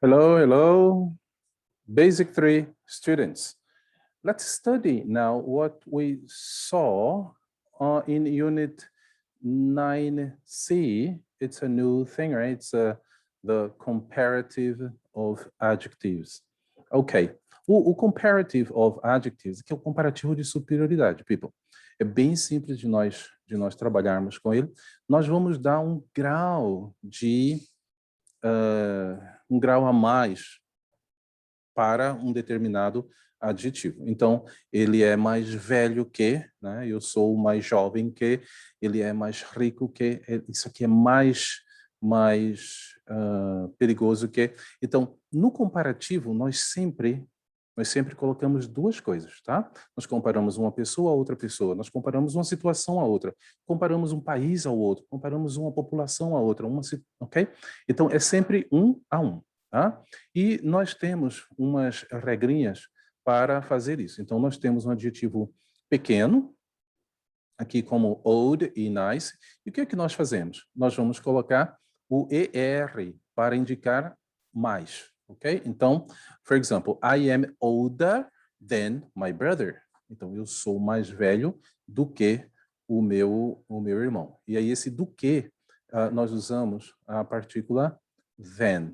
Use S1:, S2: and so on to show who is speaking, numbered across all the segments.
S1: Hello, hello, Basic 3 students. Let's study now what we saw in Unit 9C. It's a new thing, right? It's the comparative of adjectives. Ok. O comparative of adjectives, que é o comparativo de superioridade, people. É bem simples de nós trabalharmos com ele. Nós vamos dar um grau de... um grau a mais para um determinado adjetivo. Então, ele é mais velho que, né? Eu sou mais jovem que, ele é mais rico que, isso aqui é mais perigoso que. Então, no comparativo, nós sempre colocamos duas coisas, tá? Nós comparamos uma pessoa a outra pessoa, nós comparamos uma situação a outra, comparamos um país ao outro, comparamos uma população a outra, ok? Então, é sempre um a um, tá? E nós temos umas regrinhas para fazer isso. Então, nós temos um adjetivo pequeno, aqui como old e nice. E o que é que nós fazemos? Nós vamos colocar o ER para indicar mais, ok? Então, for example, I am older than my brother. Então, eu sou mais velho do que o meu irmão. E aí, esse do que, nós usamos a partícula than,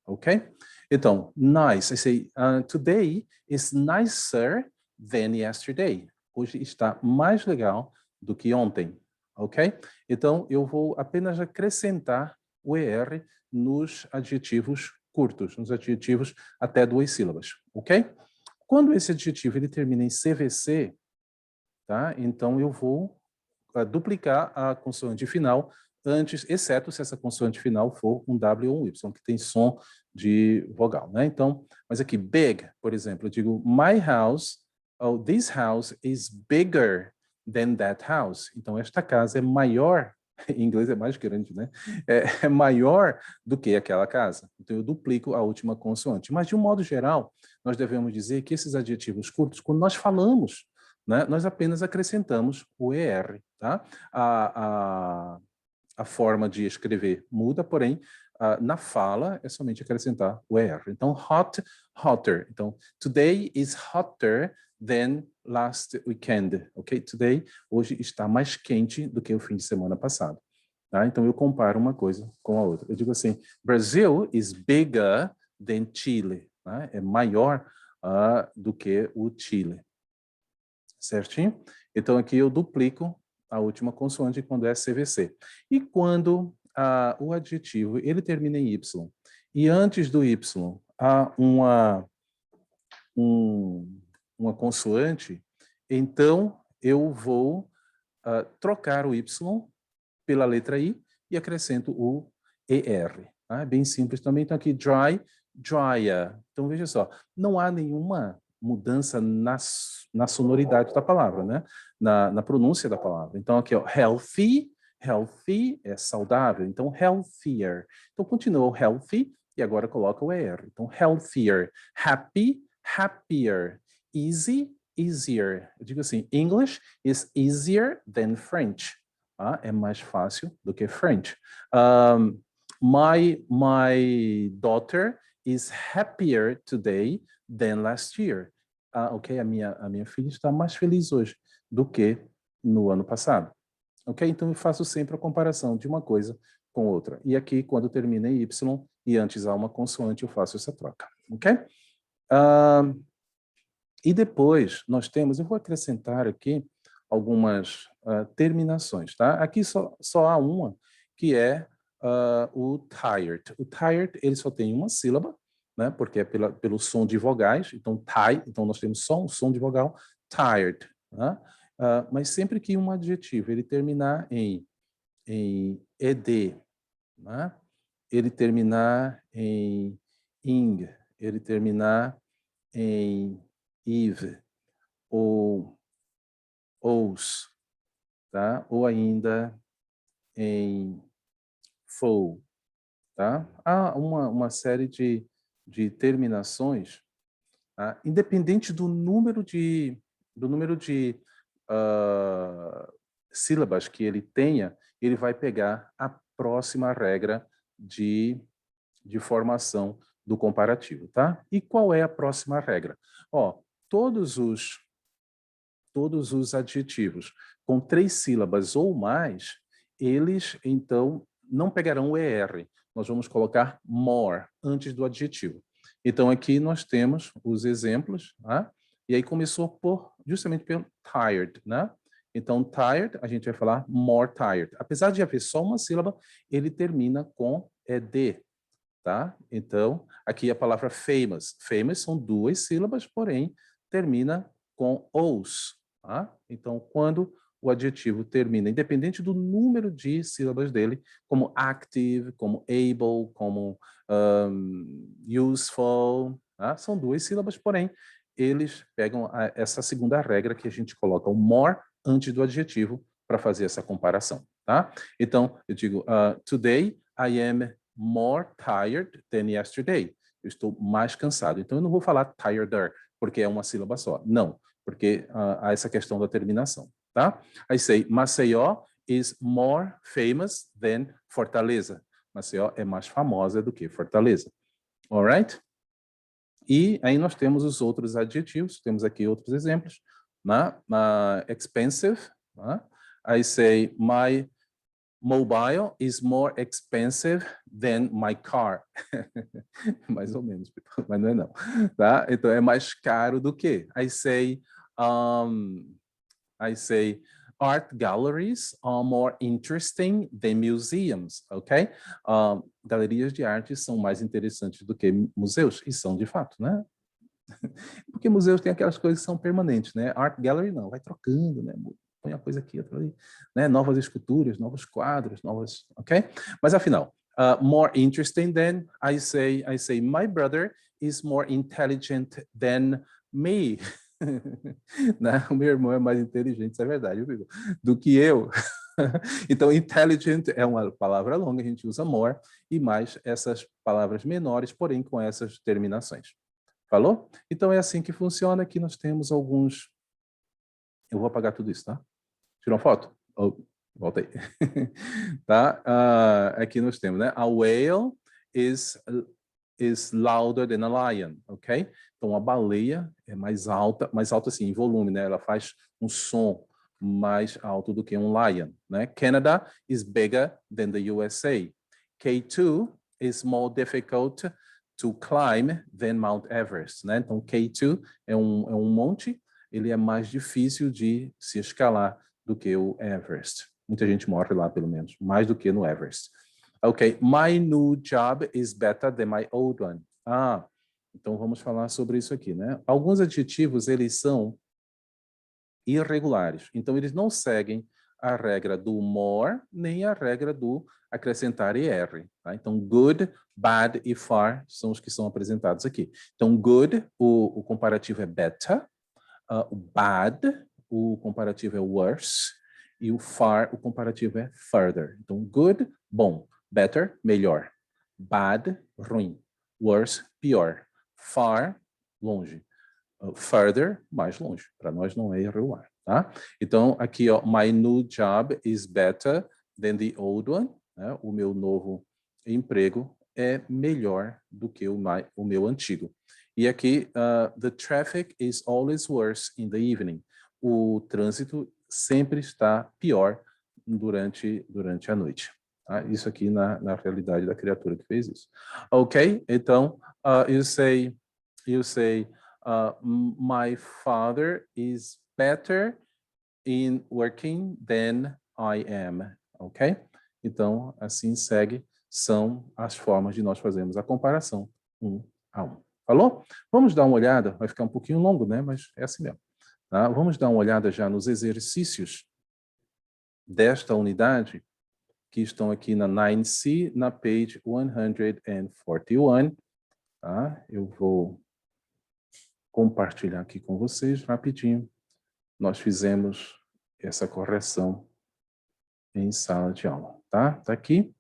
S1: ok? Então, nice, I say, today is nicer than yesterday. Hoje está mais legal do que ontem, ok? Então, eu vou apenas acrescentar o ER nos adjetivos curtos, nos adjetivos até 2 sílabas, ok? Quando esse adjetivo ele termina em CVC, tá? Então, eu vou duplicar a consoante final antes, exceto se essa consoante final for um W ou um Y, que tem som de vogal, né? Então, mas aqui, big, por exemplo, eu digo, my house, oh, this house is bigger than that house. Então, esta casa é maior, em inglês é mais grande, né? É maior do que aquela casa. Então, eu duplico a última consoante. Mas, de um modo geral, nós devemos dizer que esses adjetivos curtos, quando nós falamos, né, nós apenas acrescentamos o ER, tá? A forma de escrever muda, porém, na fala é somente acrescentar o ER. Então, hot, hotter. Então, today is hotter than last weekend, ok? Today, hoje está mais quente do que o fim de semana passado. Tá? Então, eu comparo uma coisa com a outra. Eu digo assim, Brazil is bigger than Chile. Tá? É maior do que o Chile. Certinho? Então, aqui eu duplico a última consoante quando é CVC. E quando o adjetivo ele termina em Y, e antes do Y há uma consoante, então eu vou trocar o Y pela letra I e acrescento o ER. Tá? É bem simples também. Então, aqui, dry, dryer. Então, veja só, não há nenhuma mudança na sonoridade da palavra, né? Na pronúncia da palavra. Então, aqui, ó, healthy, healthy é saudável, então healthier. Então, continua o healthy e agora coloca o ER. Então, healthier. Happy, happier. Easy, easier. Eu digo assim, English is easier than French. É mais fácil do que French. My daughter is happier today than last year. Ok, a minha filha está mais feliz hoje do que no ano passado. Ok, então eu faço sempre a comparação de uma coisa com outra. E aqui, quando termina em Y e antes há uma consoante, eu faço essa troca. Ok? E depois nós temos, eu vou acrescentar aqui algumas terminações, tá? Aqui só há uma, que é o tired. O tired, ele só tem uma sílaba, né? Porque é pelo som de vogais, então então nós temos só um som de vogal, tired, né? Mas sempre que um adjetivo ele terminar em ed, né? Ele terminar em ing, ele terminar em Eve, ou ous, tá? Ou ainda em fou, tá? Há uma série de terminações, tá? Independente do número de sílabas que ele tenha, ele vai pegar a próxima regra de formação do comparativo, tá? E qual é a próxima regra? Ó, todos os adjetivos com 3 sílabas ou mais, eles, então, não pegarão o ER. Nós vamos colocar more antes do adjetivo. Então, aqui nós temos os exemplos, tá? E aí começou justamente pelo tired, né? Então, tired, a gente vai falar more tired. Apesar de haver só uma sílaba, ele termina com ED, tá? Então, aqui a palavra famous. Famous são 2 sílabas, porém, termina com os, tá? Então, quando o adjetivo termina, independente do número de sílabas dele, como active, como able, como useful, tá? São 2 sílabas, porém, eles pegam essa segunda regra que a gente coloca o more antes do adjetivo para fazer essa comparação, tá? Então, eu digo, today I am more tired than yesterday. Eu estou mais cansado. Então, eu não vou falar tireder, porque é uma sílaba só. Não, porque há essa questão da terminação, tá? I say, Maceió is more famous than Fortaleza. Maceió é mais famosa do que Fortaleza. Alright? E aí nós temos os outros adjetivos, temos aqui outros exemplos, né? Expensive, né? I say, my mobile is more expensive than my car. Mais ou menos, mas não é não, tá? Então é mais caro do que. I say art galleries are more interesting than museums, ok? Galerias de arte são mais interessantes do que museus, e são de fato, né? Porque museus têm aquelas coisas que são permanentes, né? Art gallery não, vai trocando, né? Põe uma coisa aqui, outra ali, né? Novas esculturas, novos quadros, novas, ok? Mas afinal, more interesting than I say, my brother is more intelligent than me. Né? O meu irmão é mais inteligente, isso é verdade, viu, do que eu. Então, intelligent é uma palavra longa, a gente usa more, e mais essas palavras menores, porém com essas terminações. Falou? Então é assim que funciona. Aqui nós temos alguns... Eu vou apagar tudo isso, tá? Tirou uma foto? Oh, volta aí. Tá? Aqui nós temos, né? A whale is louder than a lion, ok? Então a baleia é mais alta assim, em volume, né? Ela faz um som mais alto do que um lion, né? Canada is bigger than the USA. K2 is more difficult to climb than Mount Everest, né? Então K2 é um monte, ele é mais difícil de se escalar do que o Everest. Muita gente morre lá, pelo menos, mais do que no Everest. Ok, my new job is better than my old one. Então vamos falar sobre isso aqui, né? Alguns adjetivos, eles são irregulares. Então eles não seguem a regra do more, nem a regra do acrescentar ER. Tá? Então good, bad e far são os que são apresentados aqui. Então good, o comparativo é better, o bad, o comparativo é worse, e o far, o comparativo é further. Então good, bom. Better, melhor. Bad, ruim. Worse, pior. Far, longe. Further, mais longe. Para nós não é irregular, tá? Então, aqui, ó, my new job is better than the old one. Né? O meu novo emprego é melhor do que o meu antigo. E aqui, the traffic is always worse in the evening. O trânsito sempre está pior durante a noite. Tá? Isso aqui na realidade da criatura que fez isso. Ok? Então, you say, my father is better in working than I am. Ok? Então, assim segue, são as formas de nós fazermos a comparação 1 a 1. Falou? Vamos dar uma olhada, vai ficar um pouquinho longo, né? Mas é assim mesmo. Tá? Vamos dar uma olhada já nos exercícios desta unidade, que estão aqui na 9C, na page 141. Tá? Eu vou compartilhar aqui com vocês rapidinho. Nós fizemos essa correção em sala de aula. Tá? Tá aqui.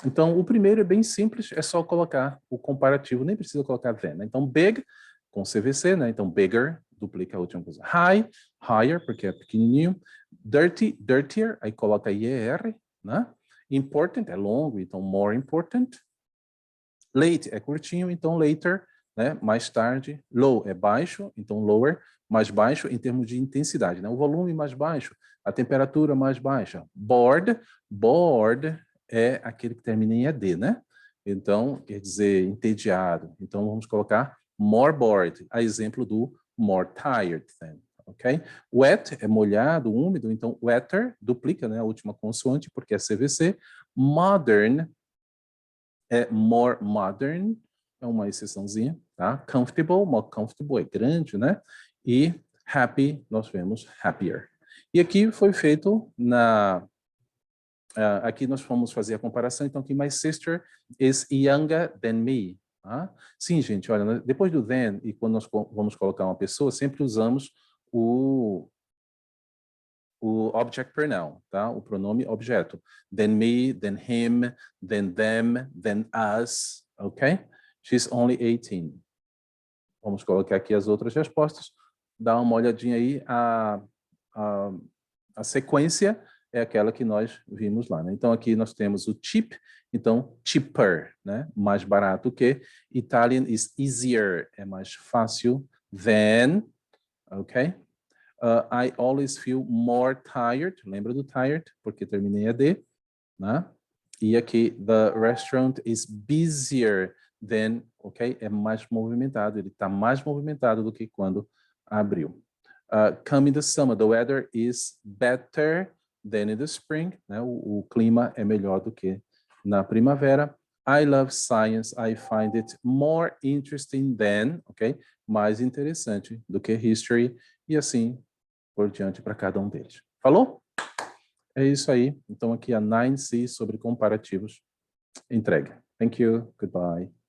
S1: Então, o primeiro é bem simples, é só colocar o comparativo, nem precisa colocar than. Né? Então, big, com CVC, né? Então, bigger, duplica a última coisa. High, higher, porque é pequenininho. Dirty, dirtier, aí coloca IER, né? Important, é longo, então more important. Late é curtinho, então later, né? Mais tarde. Low é baixo, então lower, mais baixo em termos de intensidade, né? O volume mais baixo, a temperatura mais baixa. Bored, bored é aquele que termina em ED, né? Então, quer dizer, entediado. Então, vamos colocar more bored, a exemplo do more tired, then, ok? Wet é molhado, úmido, então wetter duplica, né, a última consoante, porque é CVC. Modern é more modern, é uma exceçãozinha, tá? Comfortable, more comfortable é grande, né? E happy, nós vemos happier. E aqui foi feito aqui nós vamos fazer a comparação, então aqui my sister is younger than me. Tá? Sim, gente, olha, depois do than e quando nós vamos colocar uma pessoa, sempre usamos o object pronoun, tá? O pronome objeto. Than me, than him, than them, than us, ok? She's only 18. Vamos colocar aqui as outras respostas. Dá uma olhadinha aí, a sequência é aquela que nós vimos lá, né? Então aqui nós temos o cheap, então cheaper, né? Mais barato que. Italian is easier, é mais fácil than, ok? I always feel more tired, lembra do tired, porque terminei a D, né? E aqui, the restaurant is busier than, ok? É mais movimentado, ele está mais movimentado do que quando abriu. Come in the summer, the weather is better than in the spring, né? O clima é melhor do que na primavera. I love science, I find it more interesting than, ok? Mais interessante do que history, e assim por diante para cada um deles. Falou? É isso aí. Então aqui a 9C sobre comparativos entregue. Thank you. Goodbye.